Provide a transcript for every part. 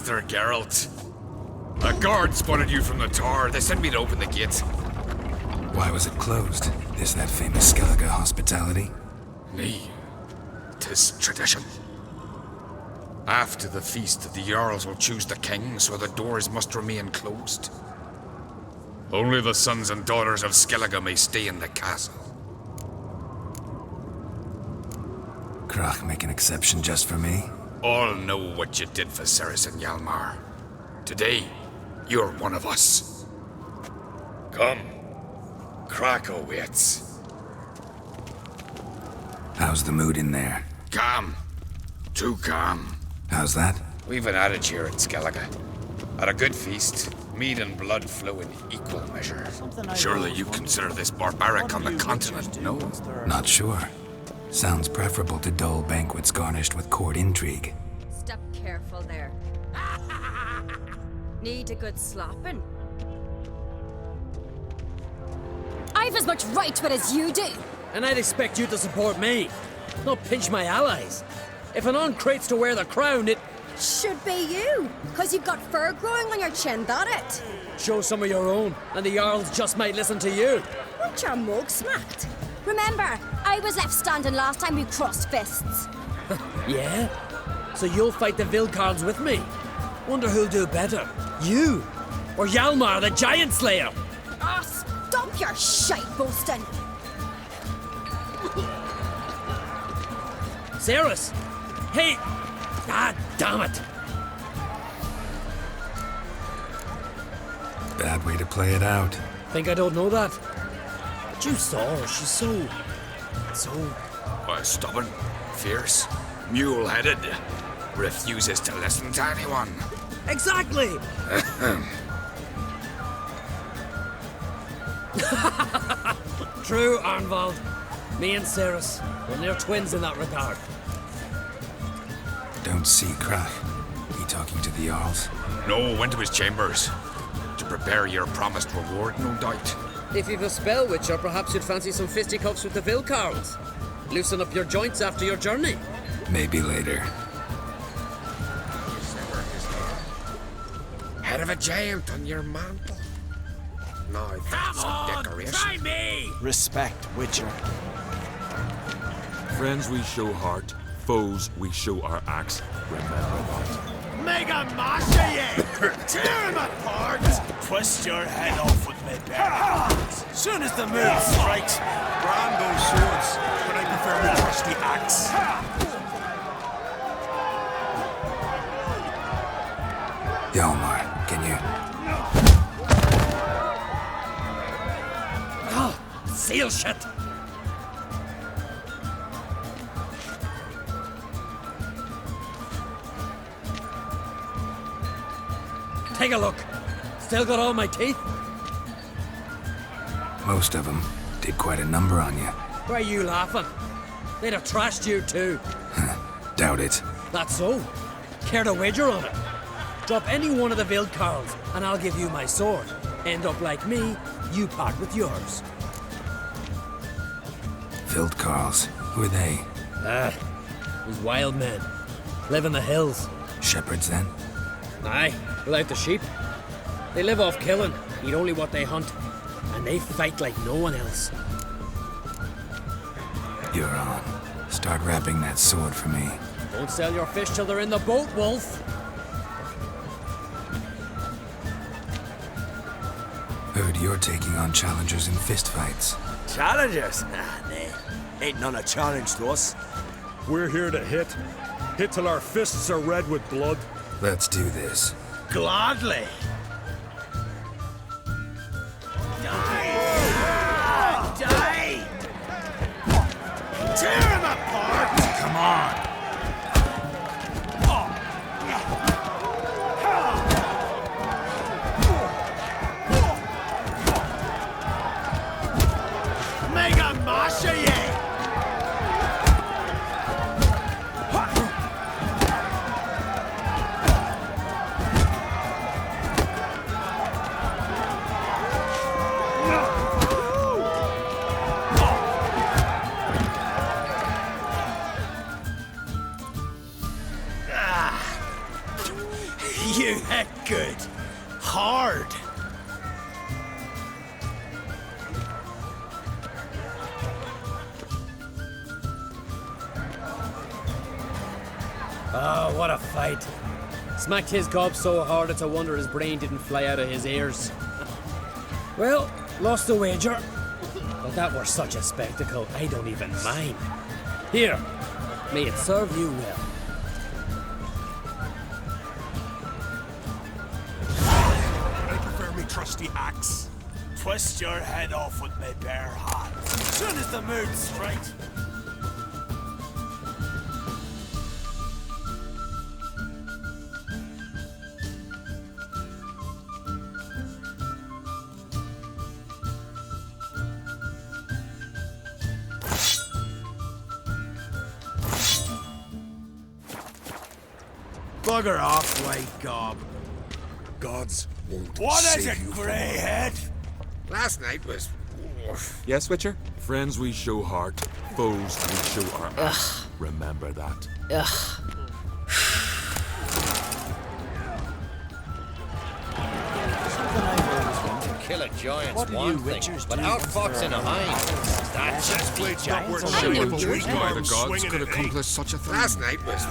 Master Geralt. A guard spotted you from the tower. They sent me to open the gate. Why was it closed? Is that famous Skellige hospitality? Nay, 'tis tradition. After the feast, the Jarls will choose the king, so the doors must remain closed. Only the sons and daughters of Skellige may stay in the castle. Crach make an exception just for me? All know what you did for Ceres and Hjalmar. Today, you're one of us. Come. Crach awaits. How's the mood in there? Calm. Too calm. How's that? We've an adage here in Skellige. At a good feast, mead and blood flow in equal measure. Surely you consider this barbaric on the continent, no? Not sure. Sounds preferable to dull banquets garnished with court intrigue. Step careful there. Need a good slopping? I've as much right to it as you do. And I'd expect you to support me, not pinch my allies. If an on-crate's to wear the crown, it... Should be you, because you've got fur growing on your chin, that it? Show some of your own, and the Jarls just might listen to you. Want your mug smacked? Remember, I was left standing last time we crossed fists. Yeah? So you'll fight the Vilcarls with me? Wonder who'll do better, you or Hjalmar, the Giant Slayer? Ah, stop your shite boasting. Ceres! Hey! Ah, damn it! Bad way to play it out. Think I don't know that? But you saw her, she's so... Stubborn, fierce, mule-headed. Refuses to listen to anyone. Exactly! True, Arnvald. Me and Ceres, well, they're twins in that regard. Don't see Crach. He talking to the Jarls? No, went to his chambers. To prepare your promised reward, no doubt. If you've a spell witcher, perhaps you'd fancy some fisticuffs with the Vilcarls. Loosen up your joints after your journey. Maybe later. Head of a giant on your mantle. No, that's some decoration. Try me! Respect, Witcher. Friends we show heart, foes we show our axe. Remember that. Mega Masha, ye! Tear him apart! Twist your head off with me bare hands. Soon as the moon strikes, brand those swords, but I prefer the trusty axe. Hjalmar, can you... Seal shit! Take a look. Still got all my teeth? Most of them did quite a number on you. Why are you laughing? They'd have trashed you too. Doubt it. That's so. Care to wager on it? Drop any one of the Vilcarls, and I'll give you my sword. End up like me, you part with yours. Vilcarls, who are they? These wild men. Live in the hills. Shepherds then? Aye, without the sheep. They live off killing, eat only what they hunt. And they fight like no one else. You're on. Start wrapping that sword for me. Don't sell your fish till they're in the boat, Wolf. Heard you're taking on challengers in fistfights. Challengers? Nah, nay. Ain't none a challenge to us. We're here to hit. Hit till our fists are red with blood. Let's do this. Gladly. Die! Die! Tear him apart! Come on! Mega Masha, ye! Hoard. Oh, what a fight. Smacked his gob so hard it's a wonder his brain didn't fly out of his ears. Well, lost the wager. But that were such a spectacle, I don't even mind. Here, may it serve you well. I prefer me trusty axe. Twist your head off with my bare hand. Soon as the mood strikes. Bugger off, white gob. Gods won't What save is it, you from greyhead? Last night was. Yes, Witcher? Friends we show heart, foes we show our axe. Remember that. Kill a giant's one thing, but outfoxing a hind, that's just Blade's beat not giants. worth I showing never two would why the arms gods swinging could at eight. accomplish such a thing. Last night was.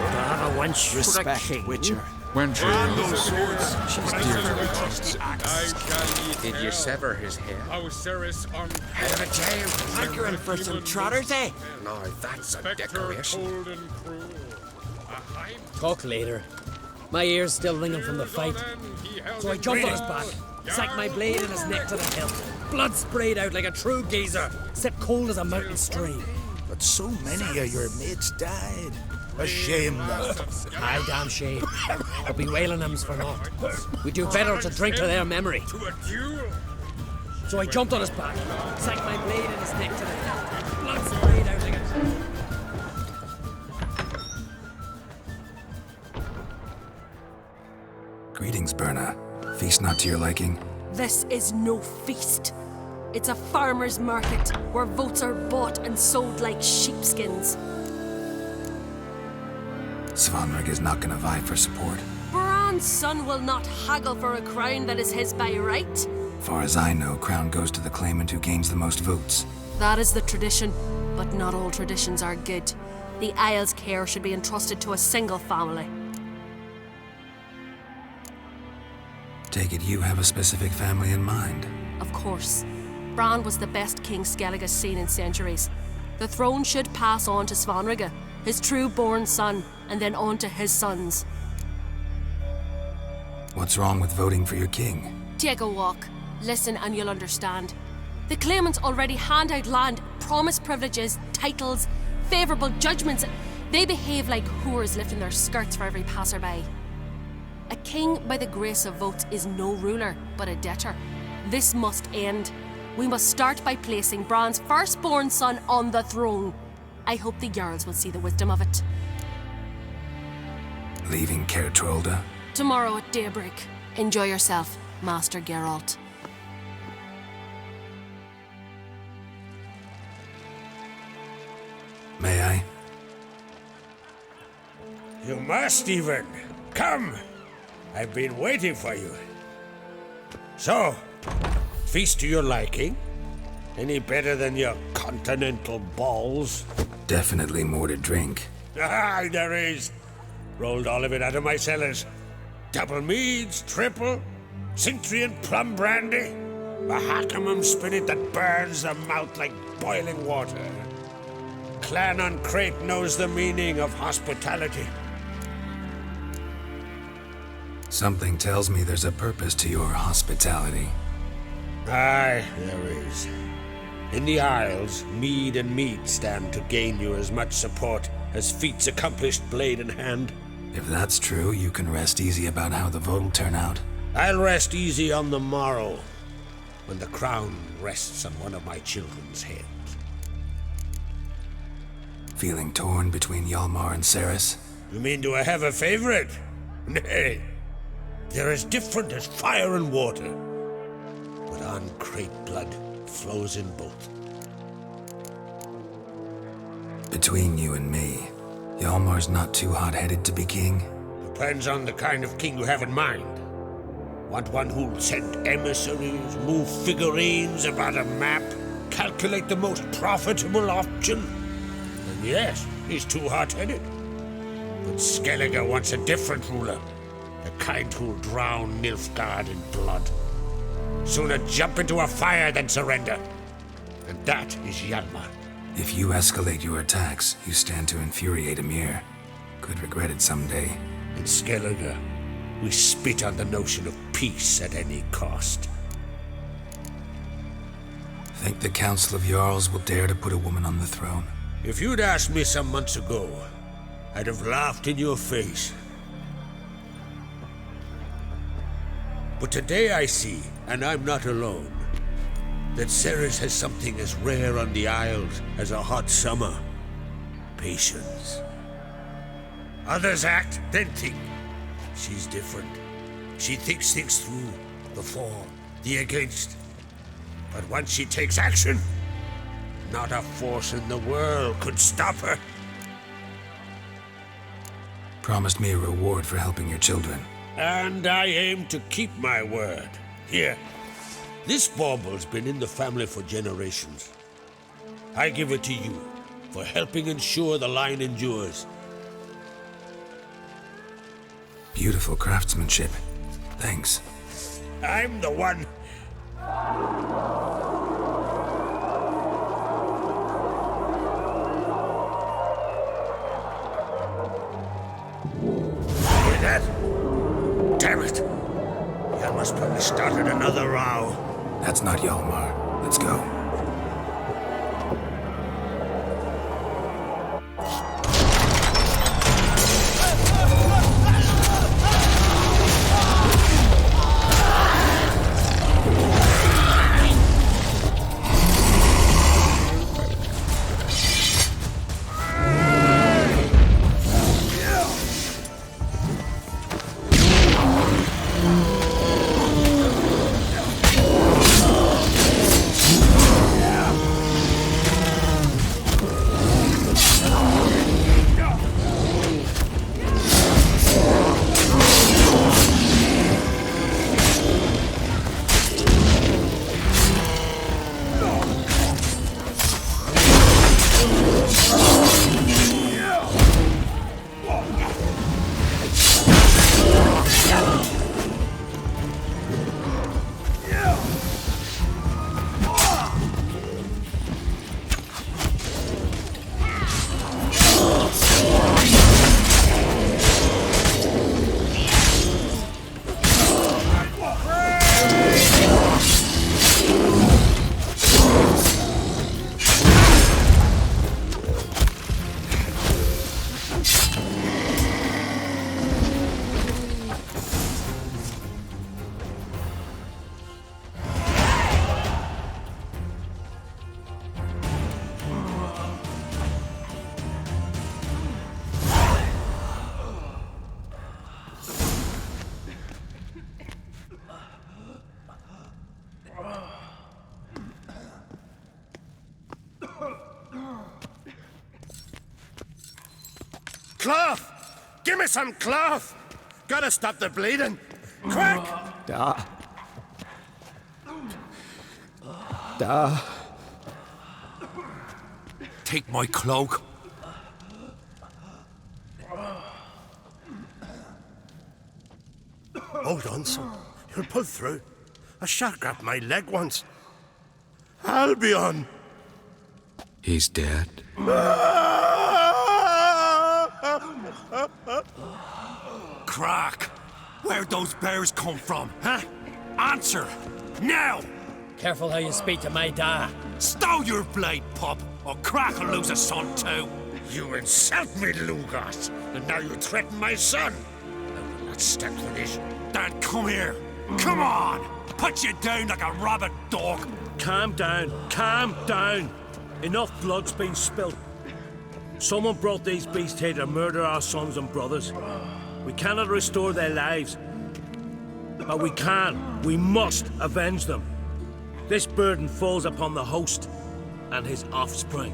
Have a wench Respect, Witcher. When she Brand those swords. she's but I dear prefer to me the trusty axe. Did you sever his head? Out of a jail? Hankering for some trotters, eh? No, that's a decoration. Talk later. My ears still ringing from the fight. So I jumped on his back, sacked my blade in his neck to the hilt. Blood sprayed out like a true geezer, set cold as a mountain stream. But so many of your mates died. A shame, that. Aye, damn shame. But bewailing them's for naught. We do better to drink to their memory. So I jumped on his back, sacked my blade in his neck to the hilt. Blood sprayed out like a... Greetings, Birna. Feast not to your liking? This is no feast. It's a farmer's market where votes are bought and sold like sheepskins. Svanrig is not gonna vie for support. Bran's son will not haggle for a crown that is his by right. Far as I know, crown goes to the claimant who gains the most votes. That is the tradition, but not all traditions are good. The Isle's care should be entrusted to a single family. Take it you have a specific family in mind. Of course. Bran was the best king Skellige has seen in centuries. The throne should pass on to Svanrig, his true-born son, and then on to his sons. What's wrong with voting for your king? Take a walk. Listen and you'll understand. The claimants already hand out land, promise privileges, titles, favourable judgments. They behave like whores lifting their skirts for every passerby. A king by the grace of votes is no ruler, but a debtor. This must end. We must start by placing Bran's firstborn son on the throne. I hope the Jarls will see the wisdom of it. Leaving Caer Trolda? Tomorrow at daybreak. Enjoy yourself, Master Geralt. May I? You must even. Come! I've been waiting for you. So, feast to your liking? Any better than your continental balls? Definitely more to drink. Ah, there is. Rolled all of it out of my cellars. Double meads, triple, Cintrian plum brandy, a Hackamum spirit that burns the mouth like boiling water. Clan on Crach knows the meaning of hospitality. Something tells me there's a purpose to your hospitality. Aye, there is. In the Isles, mead and meat stand to gain you as much support as feats accomplished blade in hand. If that's true, you can rest easy about how the vote'll turn out. I'll rest easy on the morrow, when the crown rests on one of my children's heads. Feeling torn between Hjalmar and Cerys? You mean do I have a favorite? Nay. They're as different as fire and water. But on Crach blood flows in both. Between you and me, Hjalmar's not too hot-headed to be king. Depends on the kind of king you have in mind. Want one who'll send emissaries, move figurines about a map, calculate the most profitable option? And yes, he's too hot-headed. But Skellige wants a different ruler. The kind who'll drown Nilfgaard in blood. Sooner jump into a fire than surrender. And that is Hjalmar. If you escalate your attacks, you stand to infuriate Emir. Could regret it someday. In Skellige, we spit on the notion of peace at any cost. Think the Council of Jarls will dare to put a woman on the throne? If you'd asked me some months ago, I'd have laughed in your face. But today I see, and I'm not alone, that Ceres has something as rare on the Isles as a hot summer. Patience. Others act, then think. She's different. She thinks things through, the for, the against. But once she takes action, not a force in the world could stop her. Promised me a reward for helping your children. And I aim to keep my word. Here, this bauble's been in the family for generations. I give it to you for helping ensure the line endures. Beautiful craftsmanship. Thanks. I'm the one. Hear that? Damn it! Hjalmar's probably started another row. That's not Hjalmar. Let's go. Cloth! Give me some cloth! Gotta stop the bleeding! Quick! Da. Take my cloak. Hold on, son. You'll pull through. A shark grabbed my leg once. Albion! He's dead. Crach! Where'd those bears come from, huh? Answer! Now! Careful how you speak to my da. Stow your blade, pup, or Crach will lose a son too. You insult me, Lugas, and now you threaten my son. I will not stand for this. Dan, come here. Come on! Put you down like a rabid dog. Calm down. Calm down. Enough blood's been spilt. Someone brought these beasts here to murder our sons and brothers. We cannot restore their lives. But we can. We must avenge them. This burden falls upon the host and his offspring.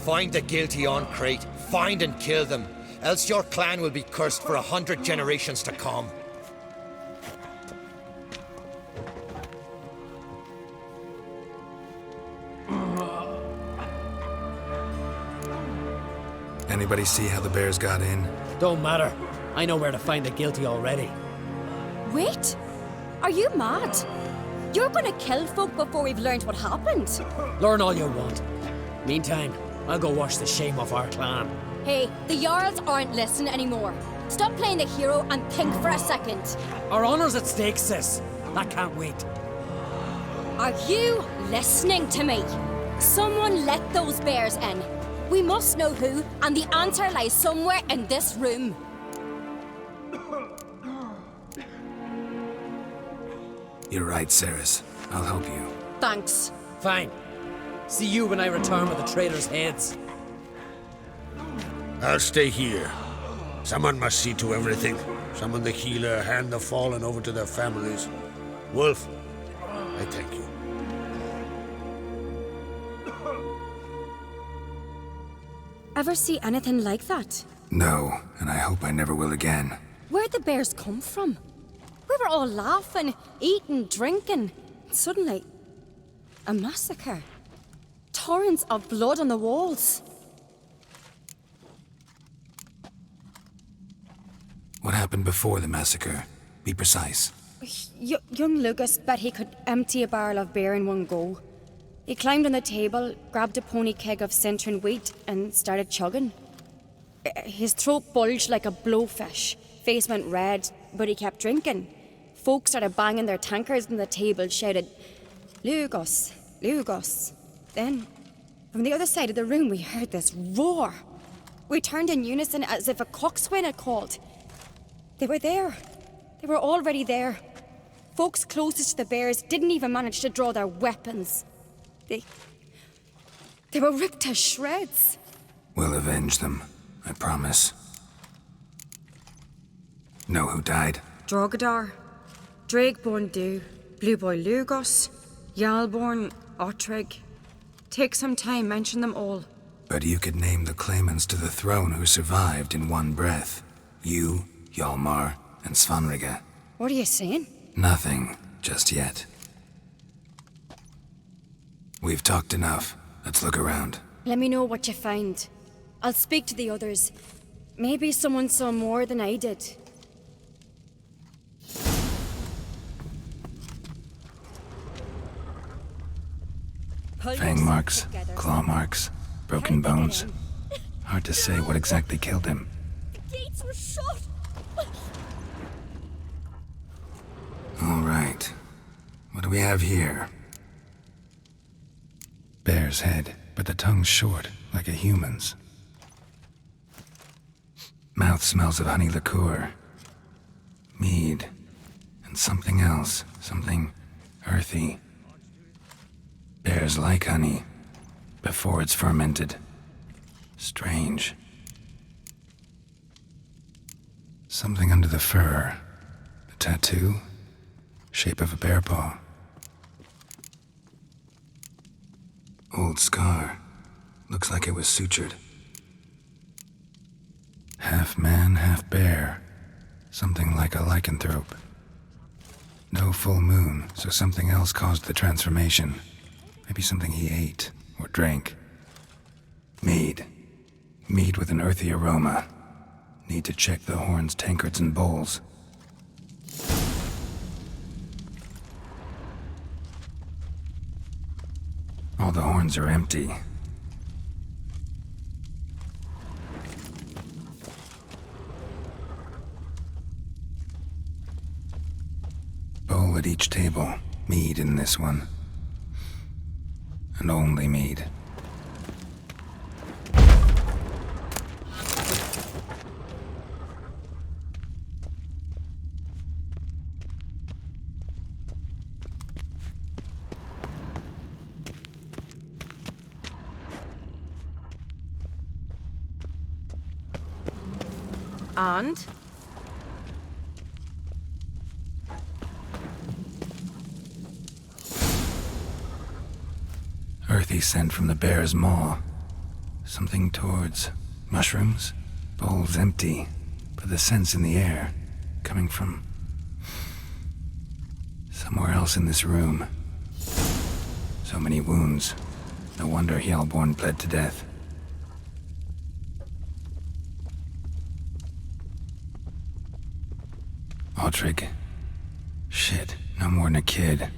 Find the guilty on Crate. Find and kill them. Else your clan will be cursed for 100 generations to come. Anybody see how the bears got in? Don't matter. I know where to find the guilty already. Wait! Are you mad? You're gonna kill folk before we've learned what happened. Learn all you want. Meantime, I'll go wash the shame off our clan. Hey, the Jarls aren't listening anymore. Stop playing the hero and think for a second. Our honor's at stake, sis. That can't wait. Are you listening to me? Someone let those bears in. We must know who, and the answer lies somewhere in this room. You're right, Ceres. I'll help you. Thanks. Fine. See you when I return with the traitors' heads. I'll stay here. Someone must see to everything. Someone the healer, hand the fallen over to their families. Wolf, I thank you. Ever see anything like that? No, and I hope I never will again. Where'd the bears come from? We were all laughing, eating, drinking. Suddenly, a massacre. Torrents of blood on the walls. What happened before the massacre? Be precise. Young Lucas bet he could empty a barrel of beer in one go. He climbed on the table, grabbed a pony keg of Centron wheat, and started chugging. His throat bulged like a blowfish, face went red, but he kept drinking. Folk started banging their tankards on the table, shouted, "Lugos, Lugos." Then, from the other side of the room, we heard this roar. We turned in unison as if a coxswain had called. They were there. They were already there. Folks closest to the bears didn't even manage to draw their weapons. They were ripped to shreds. We'll avenge them, I promise. Know who died? Drogadar, Drakeborn Du, Blue Boy Lugos, Yalborn, Ottrig. Take some time, mention them all. But you could name the claimants to the throne who survived in one breath. You, Hjalmar, and Svanrige. What are you saying? Nothing, just yet. We've talked enough. Let's look around. Let me know what you find. I'll speak to the others. Maybe someone saw more than I did. Fang marks, claw marks, broken bones. Hard to say what exactly killed him. The gates were shut! All right. What do we have here? Bear's head, but the tongue's short, like a human's. Mouth smells of honey liqueur. Mead. And something else. Something earthy. Bears like honey, before it's fermented. Strange. Something under the fur. A tattoo? Shape of a bear paw. Old scar. Looks like it was sutured. Half man, half bear. Something like a lycanthrope. No full moon, so something else caused the transformation. Maybe something he ate or drank. Mead. Mead with an earthy aroma. Need to check the horns, tankards, and bowls. All the horns are empty. Bowl at each table. Mead in this one. And only mead. And? Earthy scent from the bear's maw. Something towards mushrooms. Bowl's empty, but the scent's in the air, coming from somewhere else in this room. So many wounds. No wonder Hjalborn bled to death. Ottrig. Shit, no more than a kid.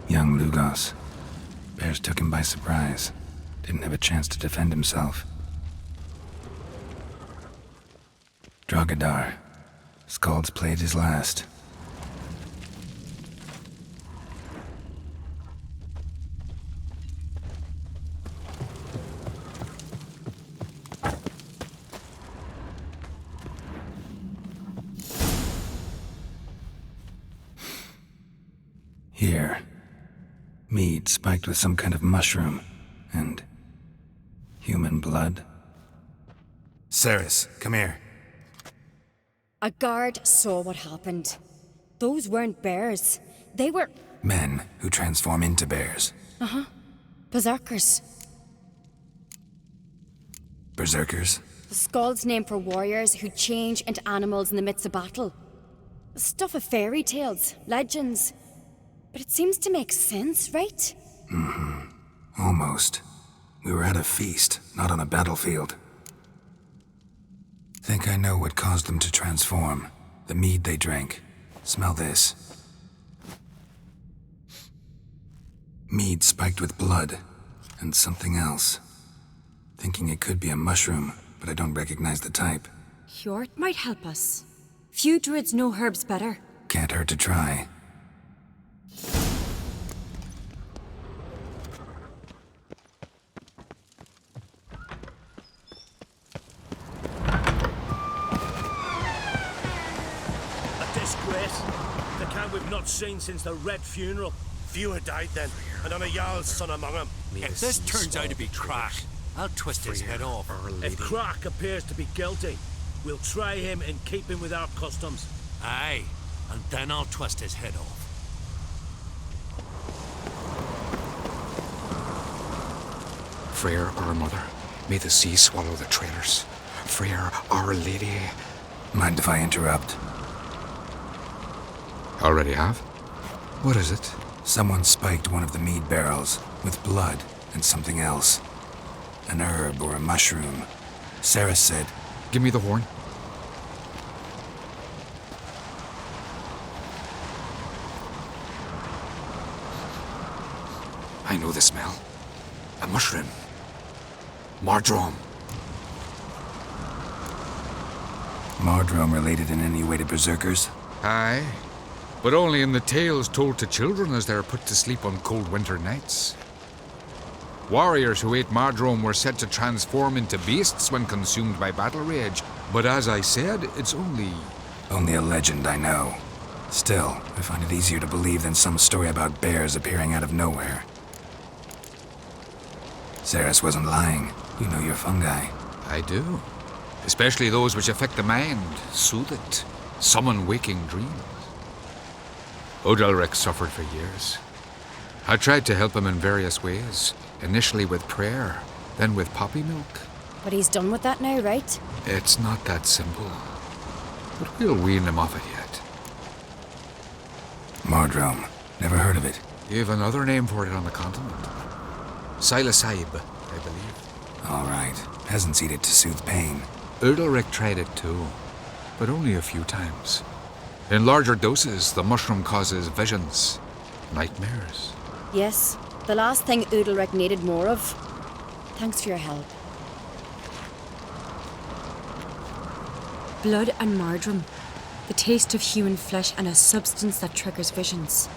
Young Lugos. Bears took him by surprise. Didn't have a chance to defend himself. Drogadar. Skald's played his last. Here. Mead spiked with some kind of mushroom. And human blood. Ceres, come here. A guard saw what happened. Those weren't bears. They were... Men who transform into bears. Uh-huh. Berserkers. Berserkers? The Skald's name for warriors who change into animals in the midst of battle. Stuff of fairy tales, legends. But it seems to make sense, right? Mm-hmm. Almost. We were at a feast, not on a battlefield. Think I know what caused them to transform. The mead they drank. Smell this. Mead spiked with blood. And something else. Thinking it could be a mushroom, but I don't recognize the type. Hjort might help us. Few druids know herbs better. Can't hurt to try. We've not seen since the Red Funeral. Few had died then, and on a Jarl's son among them. If this turns out to be Crach, I'll twist his head off. If Crach appears to be guilty, we'll try him and keep him with our customs. Aye, and then I'll twist his head off. Freyr, our mother, may the sea swallow the traitors. Freyr, our lady. Mind if I interrupt? Already have? What is it? Someone spiked one of the mead barrels with blood and something else. An herb or a mushroom. Sarah said, Give me the horn. I know the smell. A mushroom. Mardrome. Mardrome related in any way to berserkers? Aye. But only in the tales told to children as they're put to sleep on cold winter nights. Warriors who ate Mardrome were said to transform into beasts when consumed by battle rage. But as I said, it's only a legend, I know. Still, I find it easier to believe than some story about bears appearing out of nowhere. Ceres wasn't lying. You know your fungi. I do. Especially those which affect the mind, soothe it, summon waking dreams. Odalric suffered for years. I tried to help him in various ways, initially with prayer, then with poppy milk. But he's done with that now, right? It's not that simple. But we'll wean him off it yet. Mardrome. Never heard of it. You've another name for it on the continent. Silasaib, I believe. All right. Peasants eat it to soothe pain. Odalric tried it too, but only a few times. In larger doses, the mushroom causes visions, nightmares. Yes, the last thing Udalric needed more of. Thanks for your help. Blood and Mardrome. The taste of human flesh and a substance that triggers visions.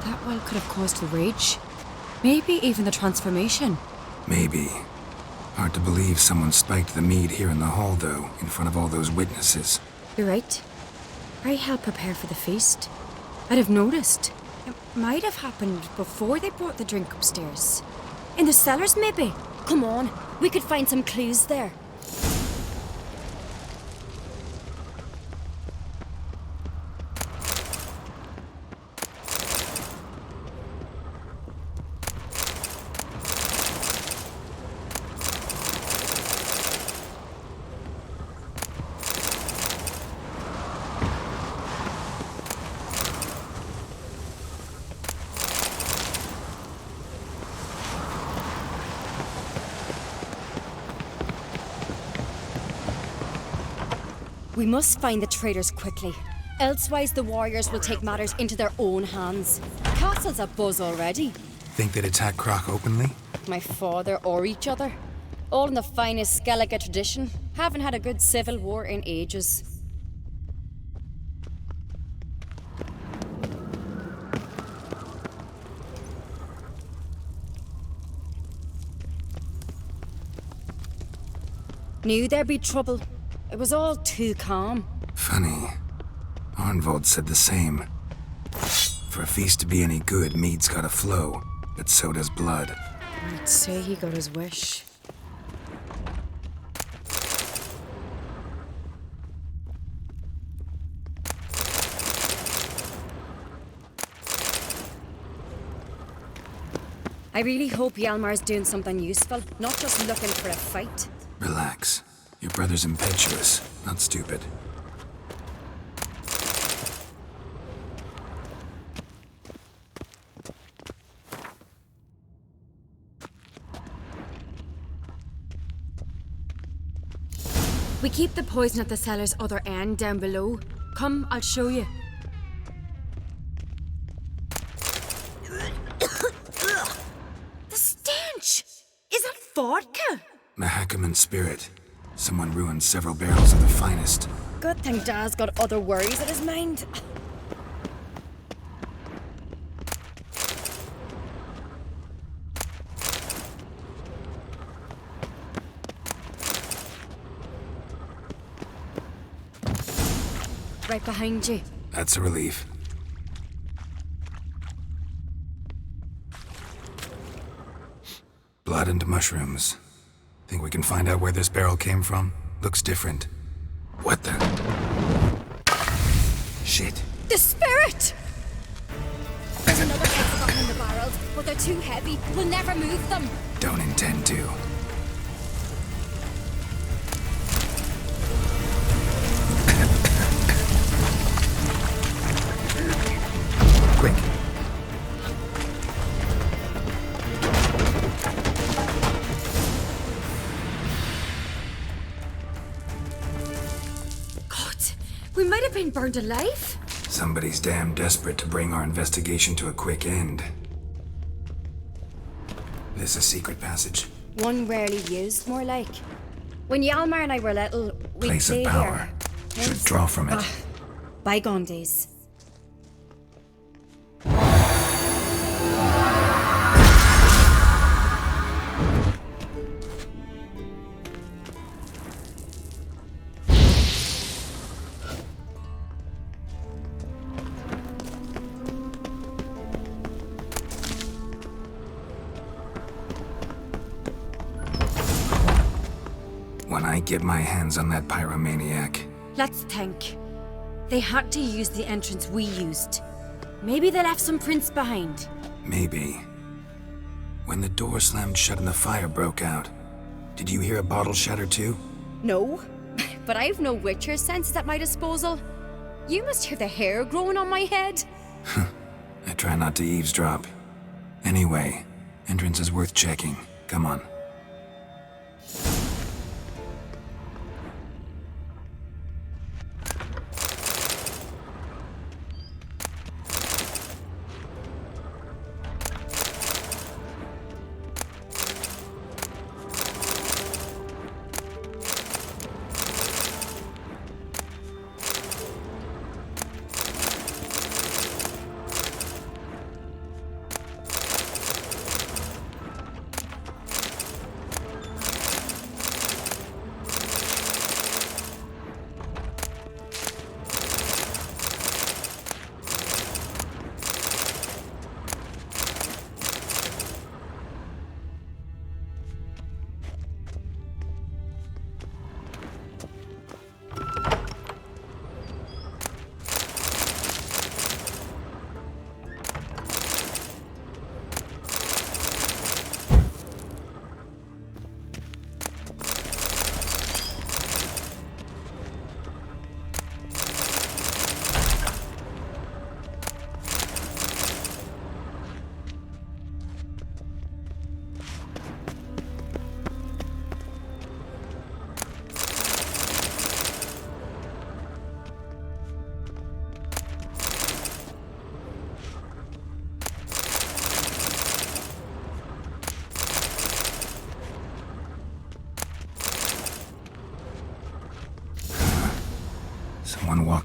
That well could have caused the rage. Maybe even the transformation. Maybe. Hard to believe someone spiked the mead here in the hall, though, in front of all those witnesses. You're right. I helped prepare for the feast. I'd have noticed. It might have happened before they brought the drink upstairs. In the cellars, maybe. Come on, we could find some clues there. We must find the traitors quickly. Elsewise, the warriors will take matters into their own hands. The castle's abuzz already. Think they'd attack Crach openly? My father or each other. All in the finest Skellige tradition. Haven't had a good civil war in ages. Knew there'd be trouble. It was all too calm. Funny. Arnvald said the same. For a feast to be any good, mead's gotta flow, but so does blood. I'd say he got his wish. I really hope Hjalmar's doing something useful, not just looking for a fight. Relax. Your brother's impetuous, not stupid. We keep the poison at the cellar's other end down below. Come, I'll show you. The stench! Is that vodka? Mahakaman spirit. Someone ruined several barrels of the finest. Good thing Dad's got other worries in his mind. Right behind you. That's a relief. Blood and mushrooms. Think we can find out where this barrel came from? Looks different. What the? Shit. The spirit! There's another exit button in the barrels, but they're too heavy. We'll never move them. Don't intend to. Quick. God, we might have been burned alive. Somebody's damn desperate to bring our investigation to a quick end. This a secret passage? One rarely used, more like. When Hjalmar and I were little, we'd Place play of power. here. Should draw from it. Bygone days. When I get my hands on that pyromaniac, Let's think. They had to use the entrance we used. Maybe they left some prints behind. maybe. When the door slammed shut and the fire broke out, did you hear a bottle shatter too? No, but I've no witcher senses at my disposal. You must hear the hair growing on my head. I try not to eavesdrop. Anyway, entrance is worth checking. Come on.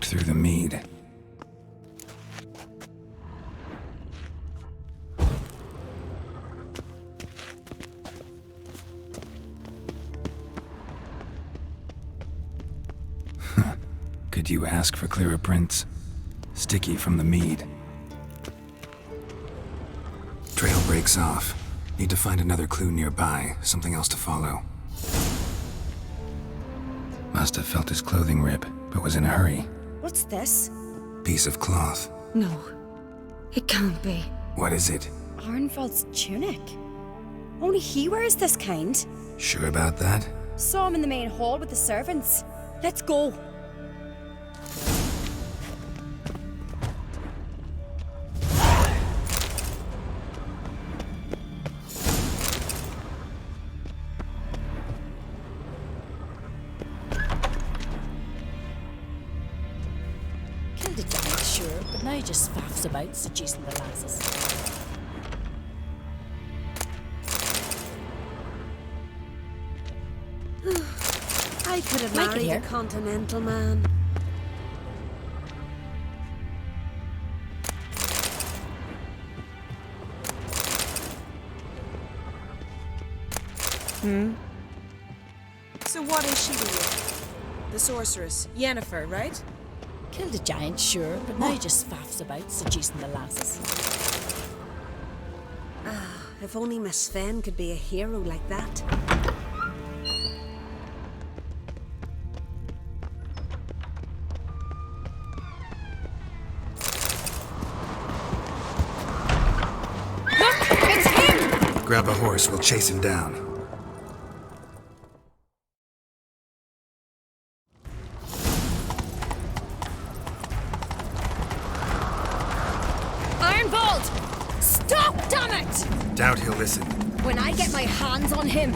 walked through the mead. Could you ask for clearer prints? Sticky from the mead. Trail breaks off. Need to find another clue nearby, something else to follow. Must have felt his clothing rip, but was in a hurry. What's this? Piece of cloth. No, it can't be. What is it? Arnvald's tunic. Only he wears this kind. Sure about that? Saw him in the main hall with the servants. Let's go. Killed a giant, sure, but now he just faffs about seducing the lasses. I could have Like it married here. a continental man. So what is she to you? The sorceress, Yennefer, right? Killed a giant, sure, but now he just faffs about seducing the lasses. If only Miss Sven could be a hero like that. Grab a horse, we'll chase him down. Arnvald! Stop, damn it! Doubt he'll listen. When I get my hands on him.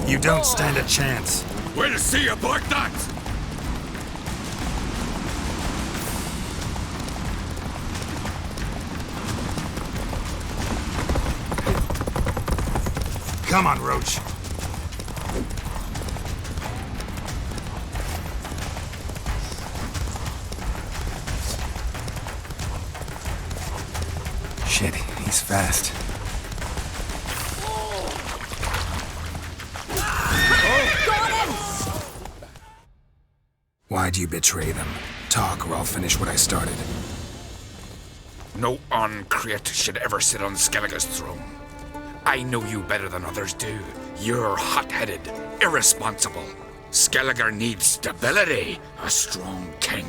You don't stand a chance. We'll see about that! Come on, Roach. Shit, he's fast. Got him! Why'd you betray them? Talk, or I'll finish what I started. No Crach should ever sit on Skellige's throne. I know you better than others do. You're hot-headed, irresponsible. Skellige needs stability, a strong king.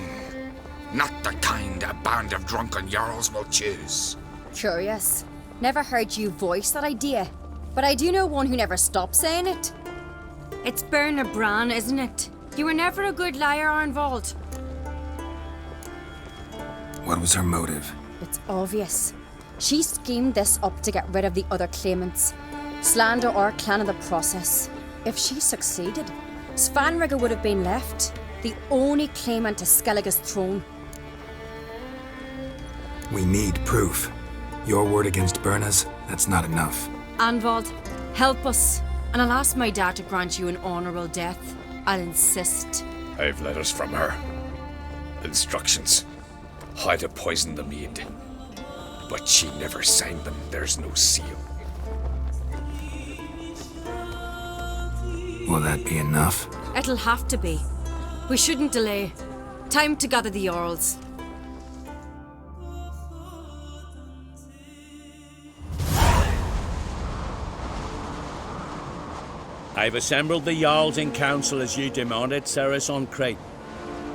Not the kind a band of drunken jarls will choose. Curious. Never heard you voice that idea. But I do know one who never stops saying it. It's Birna Bran, isn't it? You were never a good liar, Arnvald. What was her motive? It's obvious. She schemed this up to get rid of the other claimants. Slander our clan in the process. If she succeeded, Svanrige would have been left, the only claimant to Skellige's throne. We need proof. Your word against Birna's, that's not enough. Arnvald, help us, and I'll ask my dad to grant you an honourable death. I'll insist. I've letters from her. Instructions. How to poison the mead. But she never signed them. There's no seal. Will that be enough? It'll have to be. We shouldn't delay. Time to gather the Jarls. I've assembled the Jarls in council as you demanded, Ceres on Crach.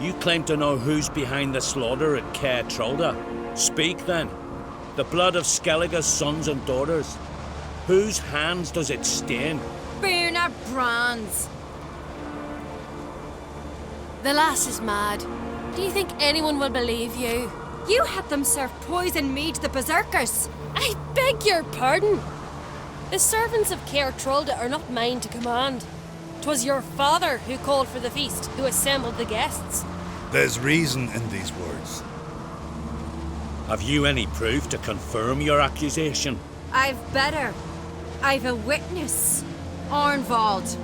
You claim to know who's behind the slaughter at Caer Trolda. Speak then. The blood of Skellige's sons and daughters. Whose hands does it stain? Birna Bran's. The lass is mad. Do you think anyone will believe you? You had them serve poison mead to the berserkers. I beg your pardon. The servants of Caer Trolda are not mine to command. 'Twas your father who called for the feast, who assembled the guests. There's reason in these words. Have you any proof to confirm your accusation? I've better. I've a witness. Arnvald.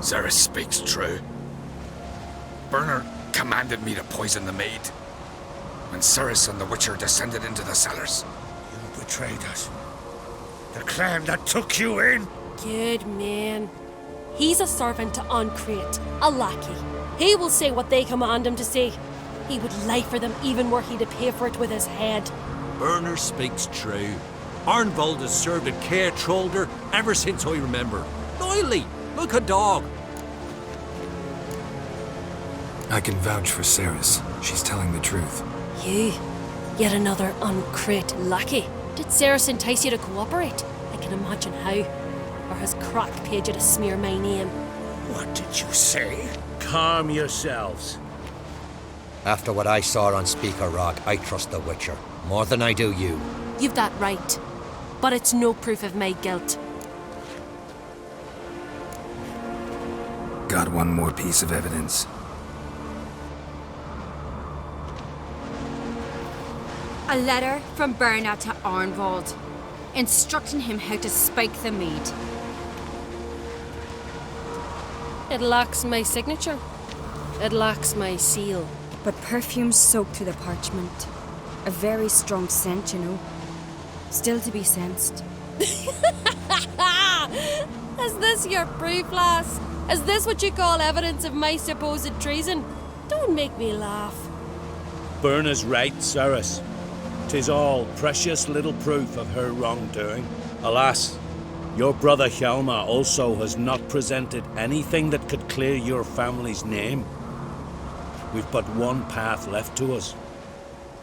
Ceres speaks true. Birna commanded me to poison the maid. When Ceres and the Witcher descended into the cellars. You betrayed us. The clan that took you in. Good man. He's a servant to Crach, a lackey. He will say what they command him to say. He would lie for them even were he to pay for it with his head. Birna speaks true. Arnvald has served at Care Trollder ever since I remember. Loyally, like a dog. I can vouch for Ceres. She's telling the truth. You? Yet another Crach lackey. Did Ceres entice you to cooperate? I can imagine how. Or has Crach paid you to smear my name? What did you say? Calm yourselves. After what I saw on Speaker Rock, I trust the Witcher. More than I do you. You've that right. But it's no proof of my guilt. Got one more piece of evidence. A letter from Birna to Arnvald, instructing him how to spike the mead. It lacks my signature. It lacks my seal. But perfume soaked through the parchment. A very strong scent, you know. Still to be sensed. Is this your proof, lass? Is this what you call evidence of my supposed treason? Don't make me laugh. Birna's right, Ceres. 'Tis all precious little proof of her wrongdoing. Alas, your brother Hjalmar also has not presented anything that could clear your family's name. We've but one path left to us.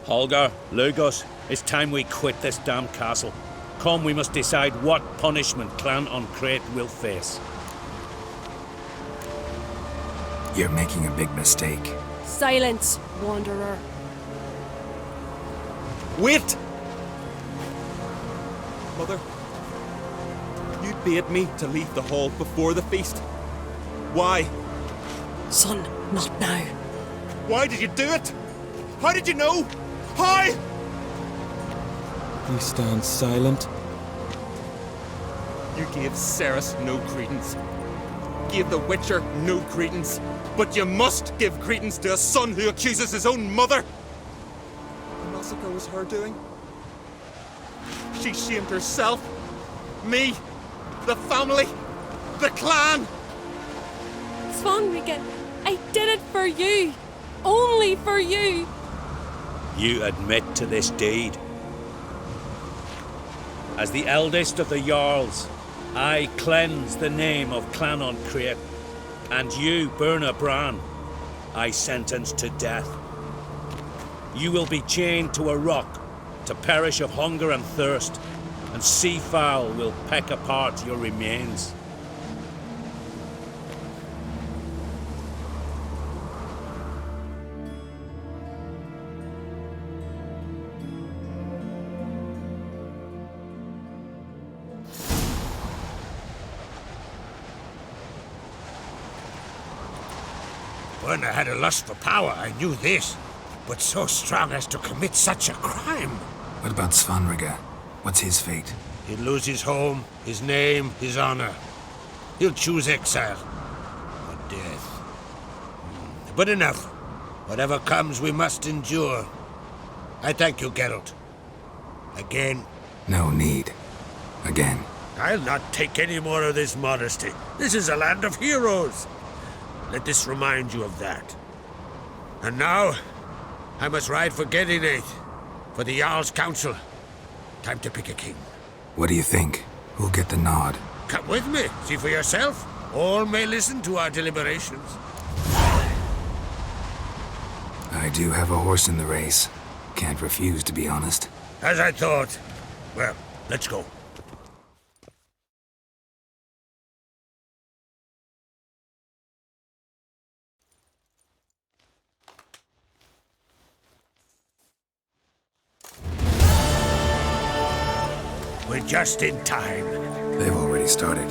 Holger, Lugos, it's time we quit this damn castle. Come, we must decide what punishment Clan Crach will face. You're making a big mistake. Silence, wanderer. Wait! Mother, you bade me to leave the hall before the feast. Why? Son, not now. Why did you do it? How did you know? How? You stand silent. You gave Ceres no credence. Gave the Witcher no credence. But you must give credence to a son who accuses his own mother. The massacre was her doing. She shamed herself, me, the family, the clan. Svanrika, I did it for you. Only for you. You admit to this deed. As the eldest of the Jarls, I cleanse the name of Clan Crach, and you, Birna Bran, I sentence to death. You will be chained to a rock to perish of hunger and thirst, and seafowl will peck apart your remains. Birna had a lust for power, I knew this. But so strong as to commit such a crime. What about Svanrika? What's his fate? He'll lose his home, his name, his honor. He'll choose exile. Or death. But enough. Whatever comes, we must endure. I thank you, Geralt. Again. No need. Again. I'll not take any more of this modesty. This is a land of heroes. Let this remind you of that. And now, I must ride for Gedineith, for the Jarl's Council. Time to pick a king. What do you think? Who'll get the nod? Come with me, see for yourself. All may listen to our deliberations. I do have a horse in the race. Can't refuse, to be honest. As I thought. Well, let's go. We're just in time. They've already started.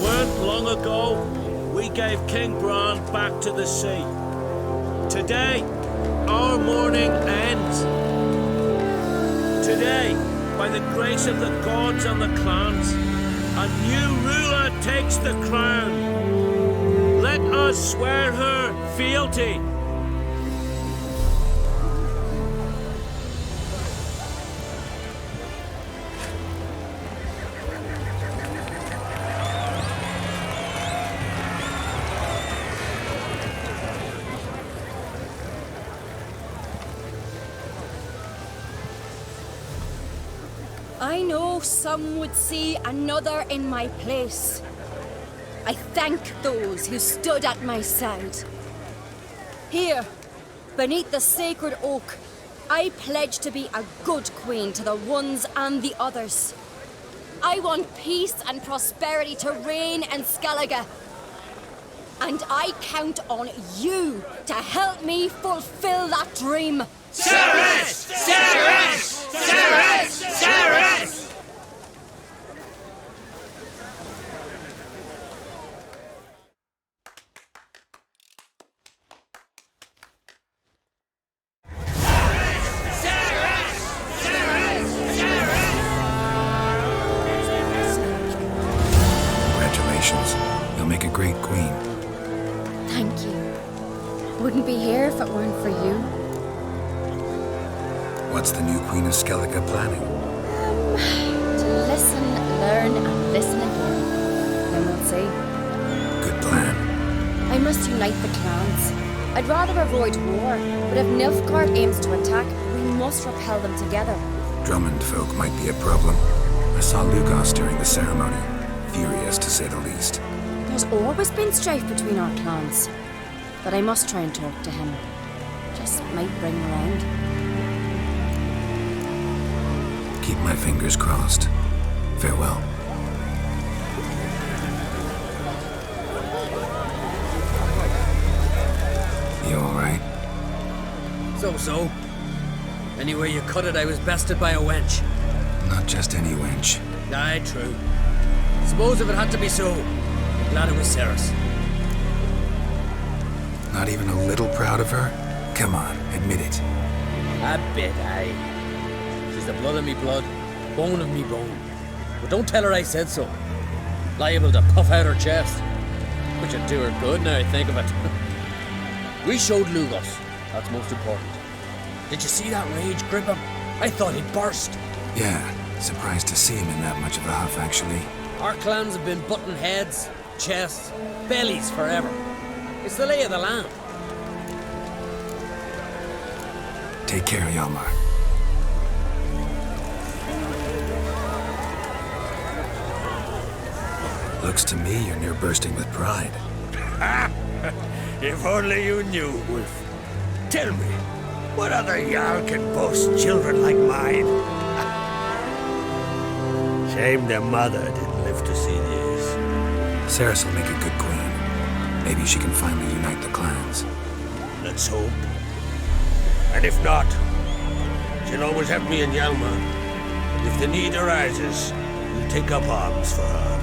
Weren't long ago, we gave King Bran back to the sea. Today, our mourning ends. Today, by the grace of the gods and the clans, a new ruler takes the crown. Let us swear her fealty. I know some would see another in my place. I thank those who stood at my side. Here, beneath the sacred oak, I pledge to be a good queen to the ones and the others. I want peace and prosperity to reign in Skellige. And I count on you to help me fulfill that dream. Ceres! Ceres! Ceres! Ceres! Congratulations. You'll make a great queen. Thank you. Wouldn't be here if it weren't for you. What's the new Queen of Skellige planning? To listen, learn, and listen again. Then we'll see. Good plan. I must unite the clans. I'd rather avoid war, but if Nilfgaard aims to attack, we must repel them together. Drummond folk might be a problem. I saw Lugos during the ceremony. Furious, to say the least. There's always been strife between our clans. But I must try and talk to him. Just might bring around. Keep my fingers crossed. Farewell. You alright? So. Anyway you cut it, I was bested by a wench. Not just any wench. Aye, true. Suppose if it had to be so, I'm glad it was Ceres. Not even a little proud of her? Come on, admit it. A bit, aye. She's the blood of me blood, bone of me bone. But don't tell her I said so. Liable to puff out her chest. Which would do her good now I think of it. We showed Lugos. That's most important. Did you see that rage grip him? I thought he'd burst. Yeah, surprised to see him in that much of a huff, actually. Our clans have been butting heads, chests, bellies forever. It's the lay of the land. Take care, Hjalmar. Looks to me you're near bursting with pride. If only you knew, Wolf. Tell me, what other Jarl can boast children like mine? Shame their mother didn't live to see this. Ceres will make a good queen. Maybe she can finally unite the clans. Let's hope. And if not, she'll always have me and Hjalmar. If the need arises, we'll take up arms for her.